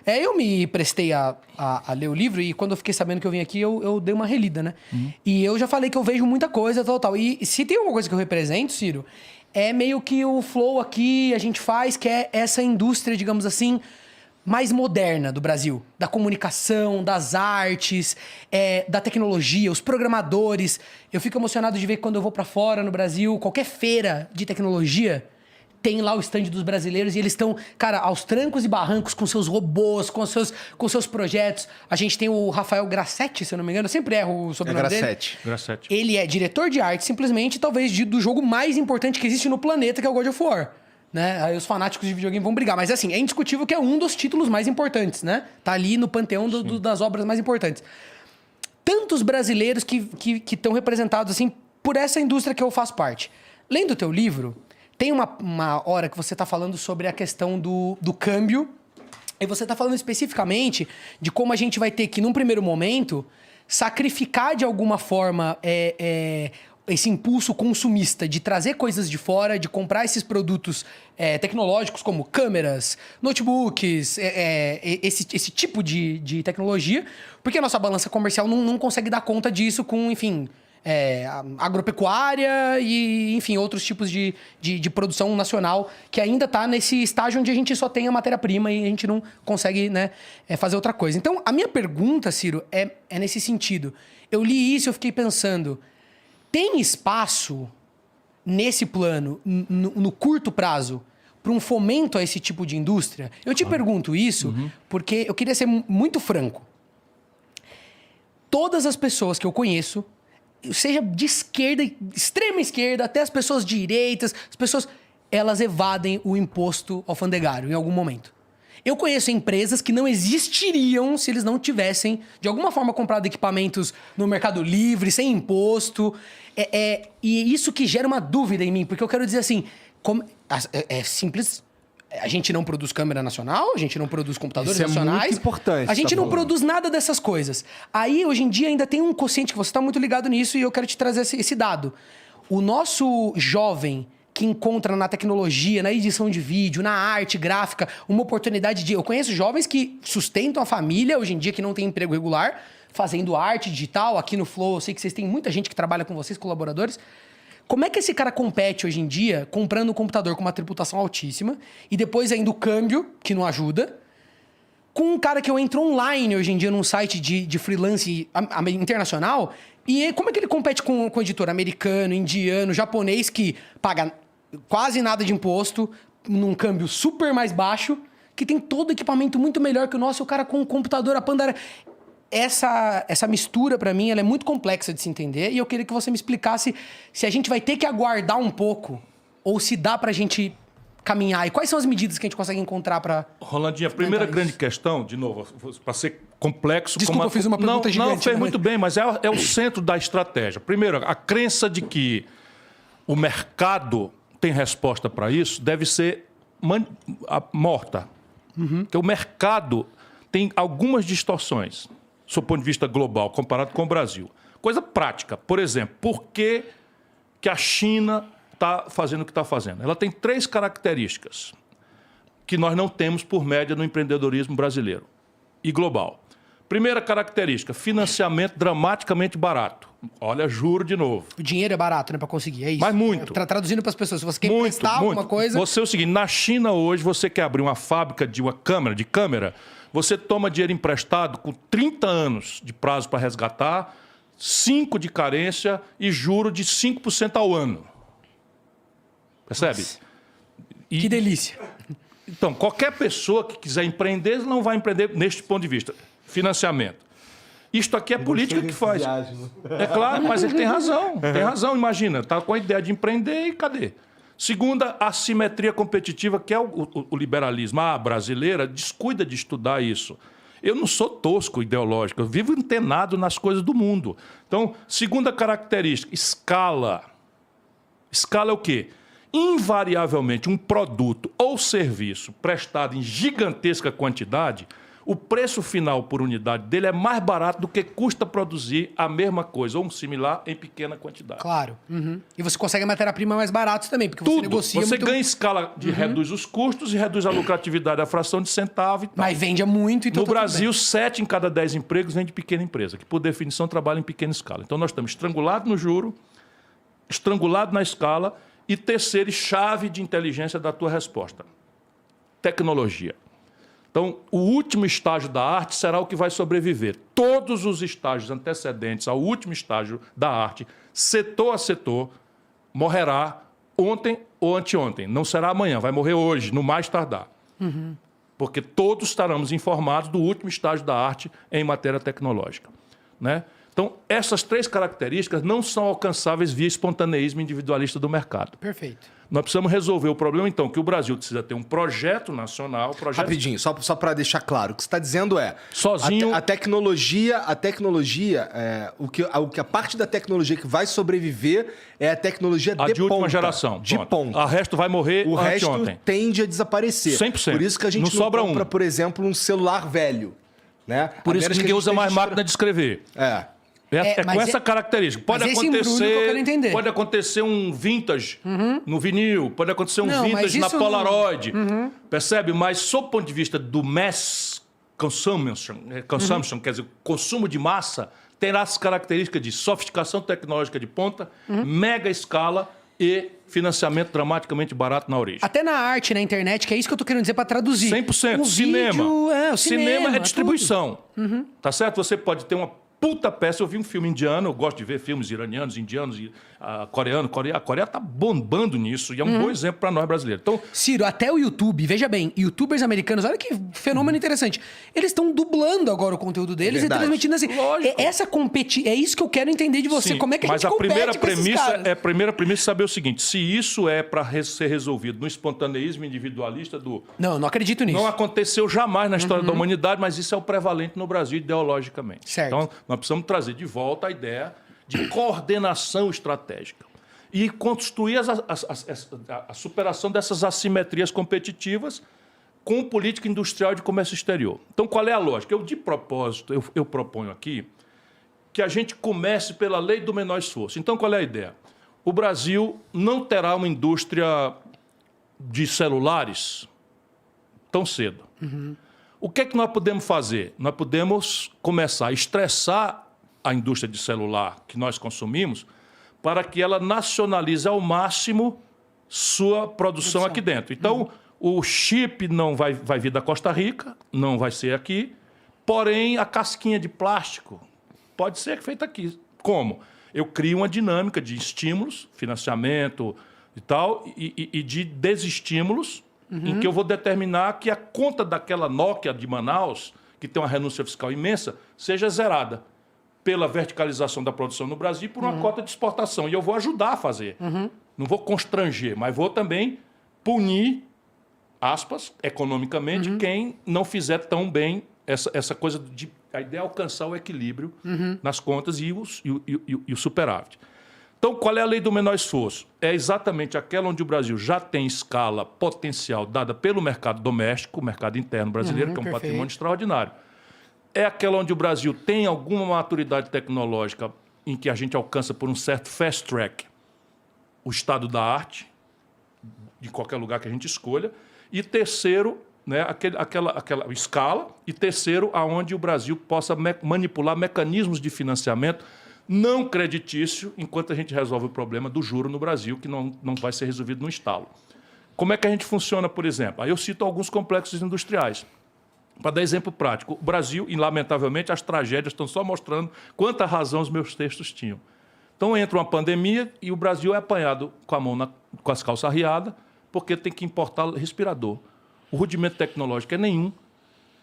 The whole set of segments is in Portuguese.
Eu me prestei a ler o livro e quando eu fiquei sabendo que eu vim aqui, eu dei uma relida, né? E eu já falei que eu vejo muita coisa, tal. E se tem alguma coisa que eu represento, Ciro, é meio que o flow aqui, a gente faz, que é essa indústria, digamos assim, mais moderna do Brasil. Da comunicação, das artes, da tecnologia, os programadores. Eu fico emocionado de ver que quando eu vou pra fora no Brasil, qualquer feira de tecnologia, tem lá o stand dos brasileiros e eles estão, cara, aos trancos e barrancos com seus robôs, com seus projetos. A gente tem o Rafael Grassetti, se eu não me engano, eu sempre erro o sobrenome dele. Grassetti. Ele é diretor de arte, simplesmente, talvez, do jogo mais importante que existe no planeta, que é o God of War. Né? Aí os fanáticos de videogame vão brigar. Mas assim, é indiscutível que é um dos títulos mais importantes, né? Tá ali no panteão das obras mais importantes. Tantos brasileiros que estão representados, assim, por essa indústria que eu faço parte. Lendo o teu livro, tem uma hora que você tá falando sobre a questão do câmbio. E você tá falando especificamente de como a gente vai ter que, num primeiro momento, sacrificar de alguma forma esse impulso consumista de trazer coisas de fora, de comprar esses produtos tecnológicos como câmeras, notebooks, esse tipo de tecnologia, porque a nossa balança comercial não consegue dar conta disso com, enfim, agropecuária e, enfim, outros tipos de produção nacional que ainda está nesse estágio onde a gente só tem a matéria-prima e a gente não consegue, né, fazer outra coisa. Então, a minha pergunta, Ciro, é nesse sentido. Eu li isso e eu fiquei pensando... Tem espaço nesse plano, no curto prazo, para um fomento a esse tipo de indústria? Eu te pergunto isso porque eu queria ser muito franco. Todas as pessoas que eu conheço, seja de esquerda, extrema esquerda, até as pessoas direitas, elas evadem o imposto alfandegário em algum momento. Eu conheço empresas que não existiriam se eles não tivessem, de alguma forma, comprado equipamentos no Mercado Livre, sem imposto. E isso que gera uma dúvida em mim, porque eu quero dizer assim, é simples, a gente não produz câmera nacional, a gente não produz computadores nacionais. Muito importante. A gente não produz nada dessas coisas. Aí, hoje em dia, ainda tem um quociente que você está muito ligado nisso e eu quero te trazer esse dado. O nosso jovem... que encontra na tecnologia, na edição de vídeo, na arte gráfica, uma oportunidade de... Eu conheço jovens que sustentam a família, hoje em dia, que não tem emprego regular, fazendo arte digital. Aqui no Flow, eu sei que vocês têm muita gente que trabalha com vocês, colaboradores. Como é que esse cara compete hoje em dia, comprando um computador com uma tributação altíssima, e depois ainda o câmbio, que não ajuda, com um cara que eu entro online hoje em dia num site de freelance internacional, e como é que ele compete com o editor americano, indiano, japonês, que paga quase nada de imposto, num câmbio super mais baixo, que tem todo equipamento muito melhor que o nosso, e o cara com um computador, a Pandora... Essa mistura, pra mim, ela é muito complexa de se entender, e eu queria que você me explicasse se a gente vai ter que aguardar um pouco, ou se dá pra gente caminhar, e quais são as medidas que a gente consegue encontrar pra... Rolandinho, a primeira grande questão, de novo, para ser complexo... Desculpa, eu fiz uma pergunta gigante. Não, fez muito bem, mas é o centro da estratégia. Primeiro, a crença de que o mercado tem resposta para isso deve ser morta. Porque o mercado tem algumas distorções, do ponto de vista global, comparado com o Brasil. Coisa prática. Por exemplo, por que a China está fazendo o que está fazendo? Ela tem 3 características que nós não temos por média no empreendedorismo brasileiro e global. Primeira característica, financiamento dramaticamente barato. Olha, juro de novo. O dinheiro é barato, né, para conseguir, é isso. Mas muito. Traduzindo para as pessoas, se você quer emprestar alguma coisa... Você é o seguinte, na China hoje, você quer abrir uma fábrica de câmera, você toma dinheiro emprestado com 30 anos de prazo para resgatar, 5 de carência e juro de 5% ao ano. Percebe? Que delícia. Então, qualquer pessoa que quiser empreender, não vai empreender neste ponto de vista. Financiamento. Isto aqui é política que faz. É claro, mas ele tem razão. Tem razão, imagina. Está com a ideia de empreender e cadê? Segunda, a assimetria competitiva, que é o liberalismo. A brasileira descuida de estudar isso. Eu não sou tosco ideológico, eu vivo antenado nas coisas do mundo. Então, segunda característica, escala. Escala é o quê? Invariavelmente, um produto ou serviço prestado em gigantesca quantidade, o preço final por unidade dele é mais barato do que custa produzir a mesma coisa, ou um similar, em pequena quantidade. Claro. E você consegue a matéria-prima mais barato também, porque você negocia Você muito... ganha escala de reduz os custos e reduz a lucratividade, a fração de centavo e tal. Mas vende muito, então No Brasil, 7 em cada 10 empregos vem de pequena empresa, que por definição trabalha em pequena escala. Então nós estamos estrangulados no juro, estrangulado na escala e terceiro, chave de inteligência da tua resposta. Tecnologia. Então, o último estágio da arte será o que vai sobreviver. Todos os estágios antecedentes ao último estágio da arte, setor a setor, morrerá ontem ou anteontem. Não será amanhã, vai morrer hoje, no mais tardar. Porque todos estaremos informados do último estágio da arte em matéria tecnológica, né? Então, essas 3 características não são alcançáveis via espontaneísmo individualista do mercado. Perfeito. Nós precisamos resolver o problema, então, que o Brasil precisa ter um projeto nacional... Rapidinho, só para deixar claro. O que você está dizendo é... Sozinho... A tecnologia, a parte da tecnologia que vai sobreviver é a tecnologia de ponta. de última geração. De ponta. O resto vai morrer o resto anteontem. Tende a desaparecer. 100%. Por isso que a gente não sobra compra, por exemplo, um celular velho. Né? Por isso que ninguém usa mais máquina de escrever. É com essa característica. Pode acontecer um vintage no vinil, pode acontecer um vintage na Polaroid. Percebe? Mas, sob o ponto de vista do mass consumption, quer dizer, consumo de massa, terá as características de sofisticação tecnológica de ponta, mega escala e financiamento dramaticamente barato na origem. Até na arte, na internet, que é isso que eu tô querendo dizer para traduzir. 100%. O Cinema é distribuição. Tá certo? Você pode ter uma puta peça. Eu vi um filme indiano, eu gosto de ver filmes iranianos, indianos, coreanos. A Coreia está bombando nisso e é um bom exemplo para nós brasileiros. Então, Ciro, até o YouTube, veja bem, youtubers americanos, olha que fenômeno interessante. Eles estão dublando agora o conteúdo deles e transmitindo assim. Lógico. É isso que eu quero entender de você. Sim, como é que a gente compete com esses caras? A primeira premissa é saber o seguinte: se isso é para ser resolvido no espontaneísmo individualista do... Não acredito nisso. Não aconteceu jamais na história da humanidade, mas isso é o prevalente no Brasil ideologicamente. Certo. Então, nós precisamos trazer de volta a ideia de coordenação estratégica e construir a superação dessas assimetrias competitivas com política industrial e de comércio exterior. Então, qual é a lógica? De propósito, eu proponho aqui que a gente comece pela lei do menor esforço. Então, qual é a ideia? O Brasil não terá uma indústria de celulares tão cedo. O que é que nós podemos fazer? Nós podemos começar a estressar a indústria de celular que nós consumimos para que ela nacionalize ao máximo sua produção aqui dentro. Então, o chip não vai vir da Costa Rica, não vai ser aqui, porém, a casquinha de plástico pode ser feita aqui. Como? Eu crio uma dinâmica de estímulos, financiamento e tal, e de desestímulos, em que eu vou determinar que a conta daquela Nokia de Manaus, que tem uma renúncia fiscal imensa, seja zerada pela verticalização da produção no Brasil e por uma cota de exportação. E eu vou ajudar a fazer. Não vou constranger, mas vou também punir, aspas, economicamente, quem não fizer tão bem essa coisa de... A ideia é alcançar o equilíbrio nas contas e o superávit. Então, qual é a lei do menor esforço? É exatamente aquela onde o Brasil já tem escala potencial dada pelo mercado doméstico, o mercado interno brasileiro, que é um patrimônio extraordinário. É aquela onde o Brasil tem alguma maturidade tecnológica em que a gente alcança por um certo fast track o estado da arte, de qualquer lugar que a gente escolha. E terceiro, né, aquela escala. E terceiro, aonde o Brasil possa manipular mecanismos de financiamento não creditício, enquanto a gente resolve o problema do juro no Brasil, que não vai ser resolvido no estalo. Como é que a gente funciona, por exemplo? Aí eu cito alguns complexos industriais. Para dar exemplo prático, o Brasil, e lamentavelmente as tragédias estão só mostrando quanta razão os meus textos tinham. Então entra uma pandemia e o Brasil é apanhado com a mão com as calças arriadas, porque tem que importar respirador. O rudimento tecnológico é nenhum.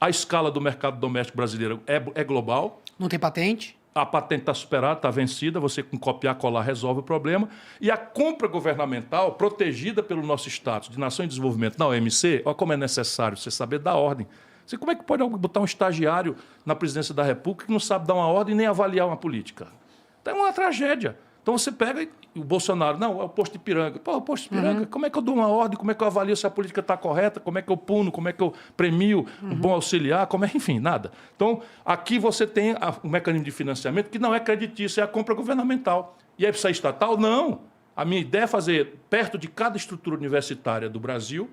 A escala do mercado doméstico brasileiro é global. Não tem patente? A patente está superada, está vencida, você com copiar, colar resolve o problema. E a compra governamental, protegida pelo nosso status de nação em desenvolvimento na OMC, olha como é necessário você saber dar ordem. Você, como é que pode botar um estagiário na presidência da República que não sabe dar uma ordem nem avaliar uma política? Então é uma tragédia. Então você pega e o Bolsonaro, não, é o posto de Ipiranga. Pô, o posto de Ipiranga, como é que eu dou uma ordem, como é que eu avalio se a política está correta, como é que eu puno, como é que eu premio um bom auxiliar, enfim, nada. Então, aqui você tem um mecanismo de financiamento que não é creditício, é a compra governamental. E aí precisa estatal? Não. A minha ideia é fazer perto de cada estrutura universitária do Brasil,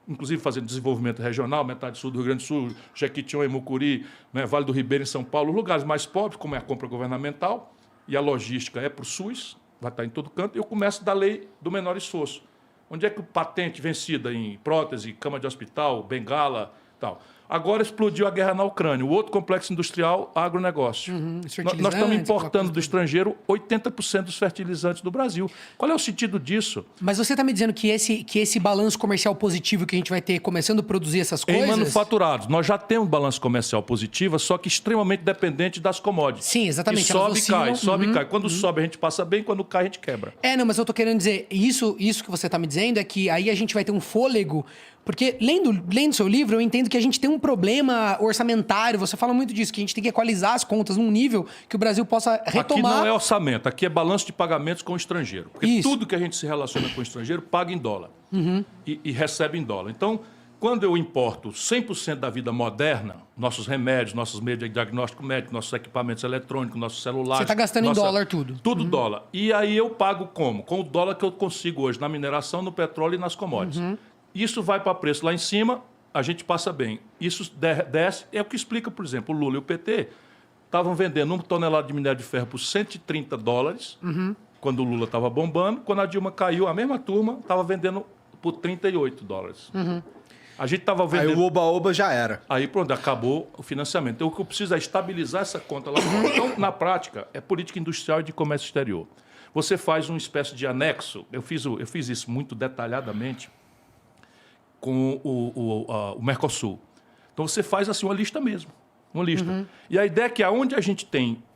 inclusive fazendo desenvolvimento regional, metade sul do Rio Grande do Sul, Jequitinhonha, Mucuri, né, Vale do Ribeira, em São Paulo, lugares mais pobres, como é a compra governamental, e a logística é para o SUS, vai estar em todo canto, eu começo da lei do menor esforço. Onde é que o patente vencida em prótese, cama de hospital, bengala, tal. Agora explodiu a guerra na Ucrânia, o outro complexo industrial, agronegócio. Nós estamos importando do estrangeiro 80% dos fertilizantes do Brasil. Qual é o sentido disso? Mas você está me dizendo que esse balanço comercial positivo que a gente vai ter começando a produzir essas coisas... Em manufaturados. Nós já temos balanço comercial positivo, só que extremamente dependente das commodities. Sim, exatamente. Que sobe e cai, sobe e cai. Quando sobe a gente passa bem, quando cai a gente quebra. Não, mas eu tô querendo dizer, isso que você tá me dizendo é que aí a gente vai ter um fôlego, porque lendo seu livro eu entendo que a gente tem um problema orçamentário, você fala muito disso, que a gente tem que equalizar as contas num nível que o Brasil possa retomar... Aqui não é orçamento, aqui é balanço de pagamentos com o estrangeiro. Porque tudo que a gente se relaciona com o estrangeiro paga em dólar e recebe em dólar. Então, quando eu importo 100% da vida moderna, nossos remédios, nossos meios de diagnóstico médico, nossos equipamentos eletrônicos, nossos celulares... Você está gastando em dólar tudo. Tudo dólar. E aí eu pago como? Com o dólar que eu consigo hoje na mineração, no petróleo e nas commodities. Isso vai para preço lá em cima, a gente passa bem. Isso desce, é o que explica, por exemplo, o Lula e o PT estavam vendendo 1 tonelada de minério de ferro por $130, quando o Lula estava bombando. Quando a Dilma caiu, a mesma turma estava vendendo por $38. A gente estava vendendo... Aí o oba-oba já era. Aí pronto, acabou o financiamento. Então o que eu preciso é estabilizar essa conta lá fora. Então, na prática, é política industrial e de comércio exterior. Você faz uma espécie de anexo, eu fiz isso muito detalhadamente, com o Mercosul. Então, você faz assim uma lista mesmo, uma lista. E a ideia é que aonde a gente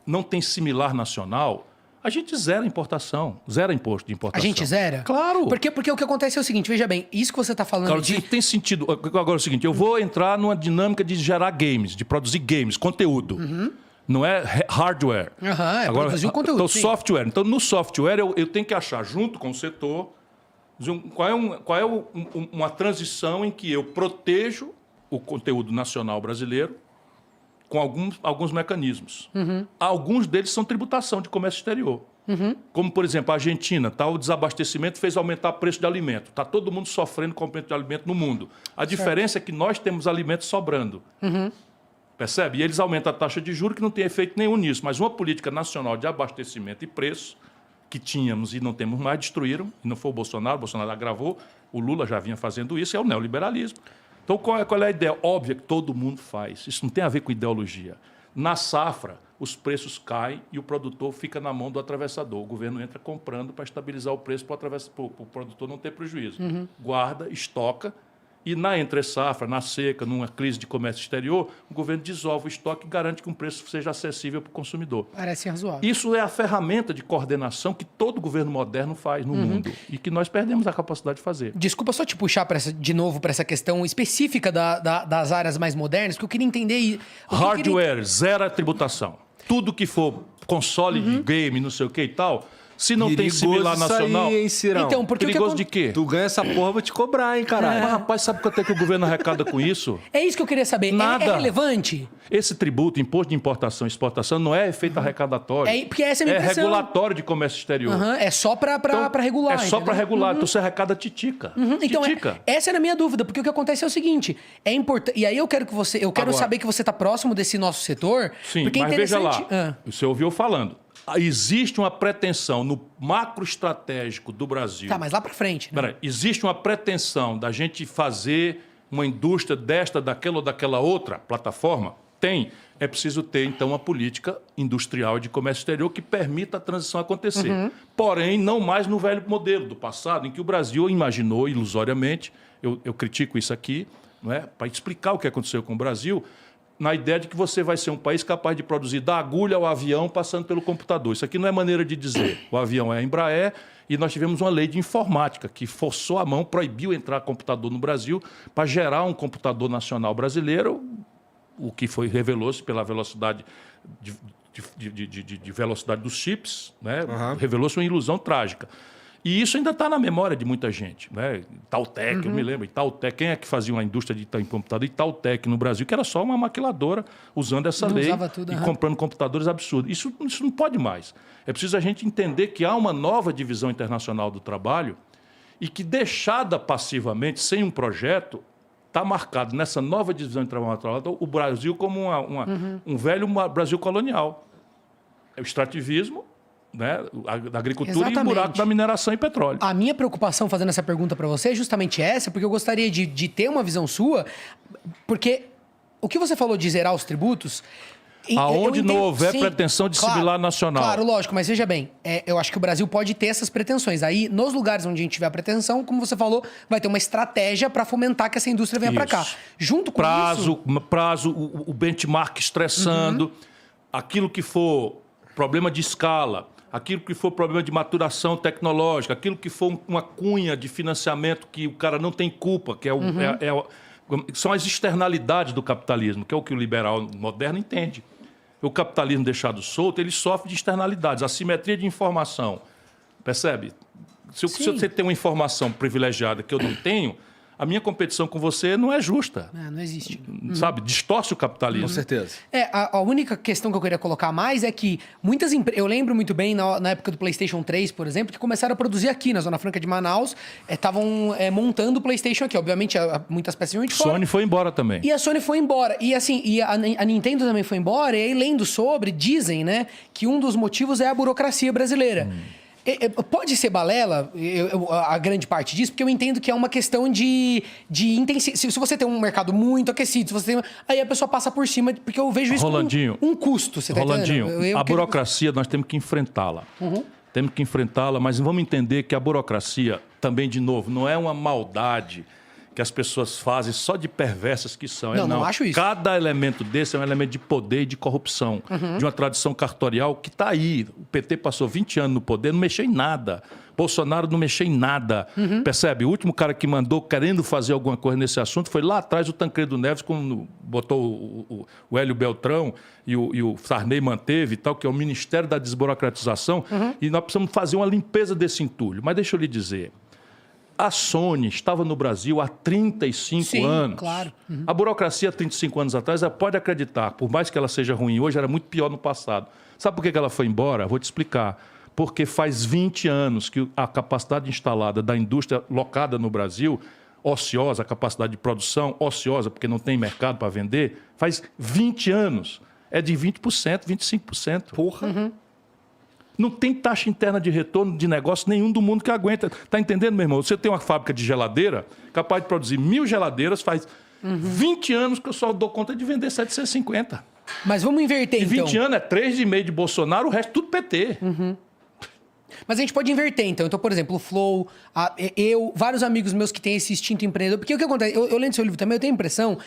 não tem similar nacional, a gente zera importação, zera imposto de importação. A gente zera? Claro. Porque o que acontece é o seguinte, veja bem, isso que você está falando Claro, tem sentido. Agora é o seguinte, eu vou entrar numa dinâmica de gerar games, de produzir games, conteúdo. Não é hardware. Agora, produzir o conteúdo. Então, software. Então, no software, eu tenho que achar, junto com o setor, qual é uma transição em que eu protejo o conteúdo nacional brasileiro com alguns mecanismos. Alguns deles são tributação de comércio exterior. Como, por exemplo, a Argentina, o desabastecimento fez aumentar o preço de alimento. Está todo mundo sofrendo com o aumento de alimento no mundo. A diferença é que nós temos alimentos sobrando. Percebe? E eles aumentam a taxa de juros, que não tem efeito nenhum nisso. Mas uma política nacional de abastecimento e preço, que tínhamos e não temos mais, destruíram. E não foi o Bolsonaro agravou. O Lula já vinha fazendo isso, é o neoliberalismo. Então, qual é a ideia? Óbvia que todo mundo faz. Isso não tem a ver com ideologia. Na safra, os preços caem e o produtor fica na mão do atravessador. O governo entra comprando para estabilizar o preço para o produtor não ter prejuízo. Guarda, estoca. E na entre-safra, na seca, numa crise de comércio exterior, o governo dissolve o estoque e garante que um preço seja acessível para o consumidor. Parece razoável. Isso é a ferramenta de coordenação que todo governo moderno faz no mundo e que nós perdemos a capacidade de fazer. Desculpa só te puxar de novo para essa questão específica das áreas mais modernas, porque eu queria entender... Hardware, zero tributação. Tudo que for console de game, não sei o que e tal... Se não tem similar nacional... Aí, hein, Cirão? Então, porque perigoso de quê? Tu ganha essa porra, vou te cobrar, hein, caralho. Mas, rapaz, sabe quanto é que o governo arrecada com isso? É isso que eu queria saber. Nada. É relevante? Esse tributo, imposto de importação e exportação, não é efeito arrecadatório. Porque essa é a minha impressão. Regulatório de comércio exterior. É só para regular. É só para regular. Então, você arrecada titica. Então, titica. Essa era a minha dúvida, porque o que acontece é o seguinte, é importante... E aí eu quero saber que você está próximo desse nosso setor. Sim, porque mas é veja interessante... lá, você ouviu falando. Existe uma pretensão no macro estratégico do Brasil. Tá, mas lá para frente. Né? Peraí, existe uma pretensão da gente fazer uma indústria daquela ou daquela outra plataforma? Tem. É preciso ter, então, uma política industrial de comércio exterior que permita a transição acontecer. Porém, não mais no velho modelo do passado, em que o Brasil imaginou ilusoriamente, eu critico isso aqui, não é? Para explicar o que aconteceu com o Brasil, na ideia de que você vai ser um país capaz de produzir da agulha ao avião passando pelo computador. Isso aqui não é maneira de dizer. O avião é a Embraer e nós tivemos uma lei de informática que forçou a mão, proibiu entrar computador no Brasil para gerar um computador nacional brasileiro, o que revelou-se pela velocidade de velocidade dos chips, né? Revelou-se uma ilusão trágica. E isso ainda está na memória de muita gente. Né? Itautec, eu me lembro, Itautec, quem é que fazia uma indústria de computador? Itautec no Brasil, que era só uma maquiladora usando essa lei e comprando computadores absurdos. Isso não pode mais. É preciso a gente entender que há uma nova divisão internacional do trabalho e que, deixada passivamente, sem um projeto, está marcado nessa nova divisão internacional o Brasil como um velho Brasil colonial. É o extrativismo, né, da agricultura. Exatamente. E o buraco da mineração e petróleo. A minha preocupação fazendo essa pergunta para você é justamente essa, porque eu gostaria de ter uma visão sua, porque o que você falou de zerar os tributos... Aonde não houver pretensão de similar nacional. Claro, lógico, mas veja bem, eu acho que o Brasil pode ter essas pretensões. Aí, nos lugares onde a gente tiver a pretensão, como você falou, vai ter uma estratégia para fomentar que essa indústria venha para cá. Junto com prazo, o benchmark estressando, aquilo que for problema de escala, aquilo que for problema de maturação tecnológica, aquilo que for uma cunha de financiamento que o cara não tem culpa, que são as externalidades do capitalismo, que é o que o liberal moderno entende. O capitalismo deixado solto, ele sofre de externalidades, assimetria de informação. Percebe? Se você tem uma informação privilegiada que eu não tenho, a minha competição com você não é justa. Não existe. Sabe? Distorce o capitalismo. Com certeza. A única questão que eu queria colocar mais é que muitas empresas... Eu lembro muito bem, na época do PlayStation 3, por exemplo, que começaram a produzir aqui na Zona Franca de Manaus. Estavam montando o PlayStation aqui. Obviamente, muitas peças iam de fora. Sony foi embora também. E a Sony foi embora. E assim, a Nintendo também foi embora. E aí, lendo sobre, dizem, né, que um dos motivos é a burocracia brasileira. Pode ser balela, a grande parte disso, porque eu entendo que é uma questão de intensidade. Se você tem um mercado muito aquecido, se você tem, aí a pessoa passa por cima, porque eu vejo isso como um custo. Você tá Rolandinho, a burocracia nós temos que enfrentá-la. Temos que enfrentá-la, mas vamos entender que a burocracia, também, de novo, não é uma maldade que as pessoas fazem só de perversas que são. Não acho isso. Cada elemento desse é um elemento de poder e de corrupção, de uma tradição cartorial que está aí. O PT passou 20 anos no poder, não mexeu em nada. Bolsonaro não mexeu em nada. Percebe? O último cara que mandou querendo fazer alguma coisa nesse assunto foi lá atrás o Tancredo Neves, quando botou o Hélio Beltrão e o Sarney manteve e tal, que é o Ministério da Desburocratização. E nós precisamos fazer uma limpeza desse entulho. Mas deixa eu lhe dizer... A Sony estava no Brasil há 35 anos. Claro. A burocracia, há 35 anos atrás, ela pode acreditar, por mais que ela seja ruim hoje, era muito pior no passado. Sabe por que ela foi embora? Vou te explicar. Porque faz 20 anos que a capacidade instalada da indústria locada no Brasil, ociosa, a capacidade de produção ociosa, porque não tem mercado para vender, faz 20 anos. É de 20%, 25%. Porra! Não tem taxa interna de retorno de negócio nenhum do mundo que aguenta. Está entendendo, meu irmão? Você tem uma fábrica de geladeira, capaz de produzir 1000 geladeiras, faz 20 anos que eu só dou conta de vender 750. Mas vamos inverter, então. E 20 anos é 3,5 de Bolsonaro, o resto tudo PT. Mas a gente pode inverter, então. Então, por exemplo, o Flow, vários amigos meus que têm esse instinto empreendedor. Porque o que acontece? Eu lendo seu livro também, eu tenho a impressão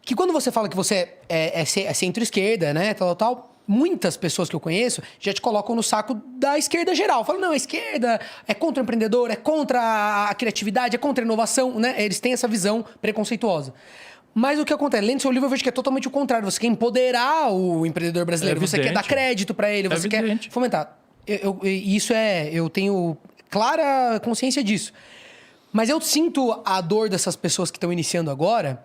que quando você fala que você é centro-esquerda, né, tal, muitas pessoas que eu conheço já te colocam no saco da esquerda geral. Falam, não, a esquerda é contra o empreendedor, é contra a criatividade, é contra a inovação, né? Eles têm essa visão preconceituosa. Mas o que acontece? Lendo seu livro, eu vejo que é totalmente o contrário. Você quer empoderar o empreendedor brasileiro, você quer dar crédito para ele, você quer fomentar. Eu tenho clara consciência disso. Mas eu sinto a dor dessas pessoas que estão iniciando agora...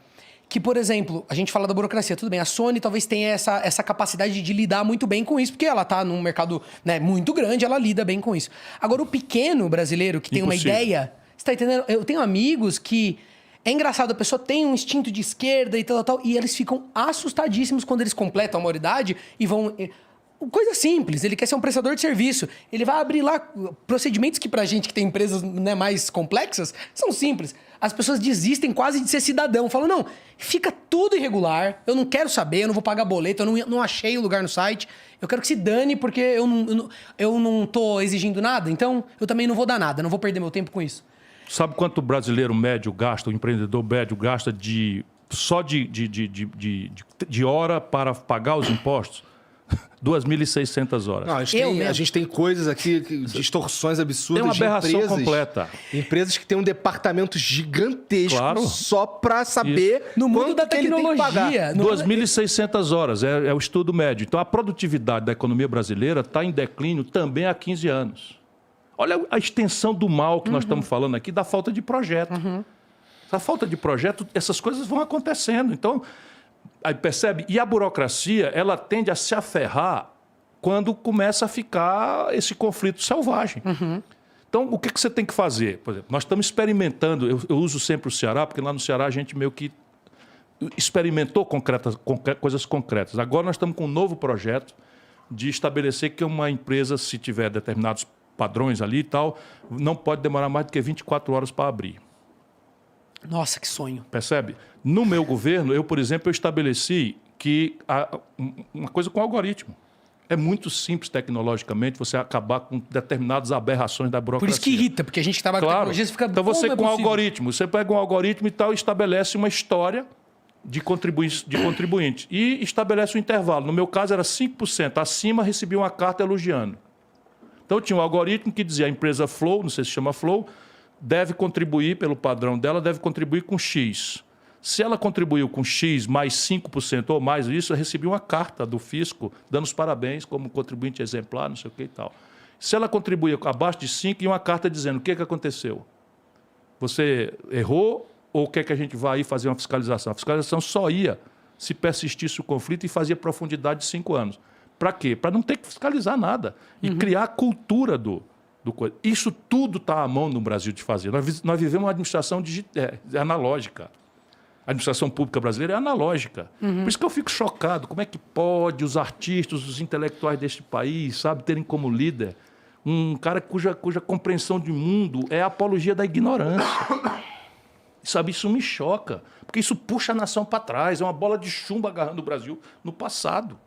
Que, por exemplo, a gente fala da burocracia, tudo bem, a Sony talvez tenha essa capacidade de lidar muito bem com isso, porque ela está num mercado, né, muito grande, ela lida bem com isso. Agora, o pequeno brasileiro que tem uma ideia, você tá entendendo? Eu tenho amigos que... É engraçado, a pessoa tem um instinto de esquerda e tal, e eles ficam assustadíssimos quando eles completam a maioridade e vão... Coisa simples, ele quer ser um prestador de serviço. Ele vai abrir lá procedimentos que pra gente que tem empresas, né, mais complexas, são simples. As pessoas desistem quase de ser cidadão. Falam, não, fica tudo irregular, eu não quero saber, eu não vou pagar boleto, eu não achei o lugar no site. Eu quero que se dane porque eu não tô exigindo nada, então eu também não vou dar nada, não vou perder meu tempo com isso. Sabe quanto o brasileiro médio gasta, o empreendedor médio gasta só de hora para pagar os impostos? 2.600 horas. Não, a gente tem coisas aqui, distorções absurdas. Tem uma aberração de empresas, completa. Empresas que têm um departamento gigantesco Claro. só para saber No mundo quanto da que ele tem que pagar. tecnologia. 2.600 horas é o estudo médio. Então, a produtividade da economia brasileira está em declínio também há 15 anos. Olha a extensão do mal que nós estamos falando aqui, da falta de projeto. A falta de projeto, essas coisas vão acontecendo. Então, aí percebe? E a burocracia, ela tende a se aferrar quando começa a ficar esse conflito selvagem. Então, o que você tem que fazer? Por exemplo, nós estamos experimentando, eu uso sempre o Ceará, porque lá no Ceará a gente meio que experimentou coisas concretas. Agora nós estamos com um novo projeto de estabelecer que uma empresa, se tiver determinados padrões ali e tal, não pode demorar mais do que 24 horas para abrir. Nossa, que sonho. Percebe? No meu governo, eu, por exemplo, eu estabeleci que uma coisa com algoritmo. É muito simples tecnologicamente você acabar com determinadas aberrações da burocracia. Por isso que irrita, porque a gente que trabalha com tecnologia, você fica... Então você como é com possível? algoritmo, você pega um algoritmo e tal, estabelece uma história de contribuinte e estabelece um intervalo. No meu caso era 5%. Acima recebia uma carta elogiando. Então tinha um algoritmo que dizia a empresa Flow, não sei se chama Flow, deve contribuir pelo padrão dela, deve contribuir com X. Se ela contribuiu com X mais 5% ou mais isso, eu recebi uma carta do fisco dando os parabéns como contribuinte exemplar, não sei o que e tal. Se ela contribuiu abaixo de 5, ia uma carta dizendo o que aconteceu. Você errou ou quer que a gente vá aí fazer uma fiscalização? A fiscalização só ia se persistisse o conflito e fazia profundidade de 5 anos. Para quê? Para não ter que fiscalizar nada e criar a cultura do coisa. Isso tudo está à mão no Brasil de fazer. Nós vivemos uma administração analógica. A administração pública brasileira é analógica. Por isso que eu fico chocado. Como é que pode os artistas, os intelectuais deste país, sabe, terem como líder um cara cuja compreensão de mundo é a apologia da ignorância. Sabe, isso me choca. Porque isso puxa a nação para trás. É uma bola de chumbo agarrando o Brasil no passado.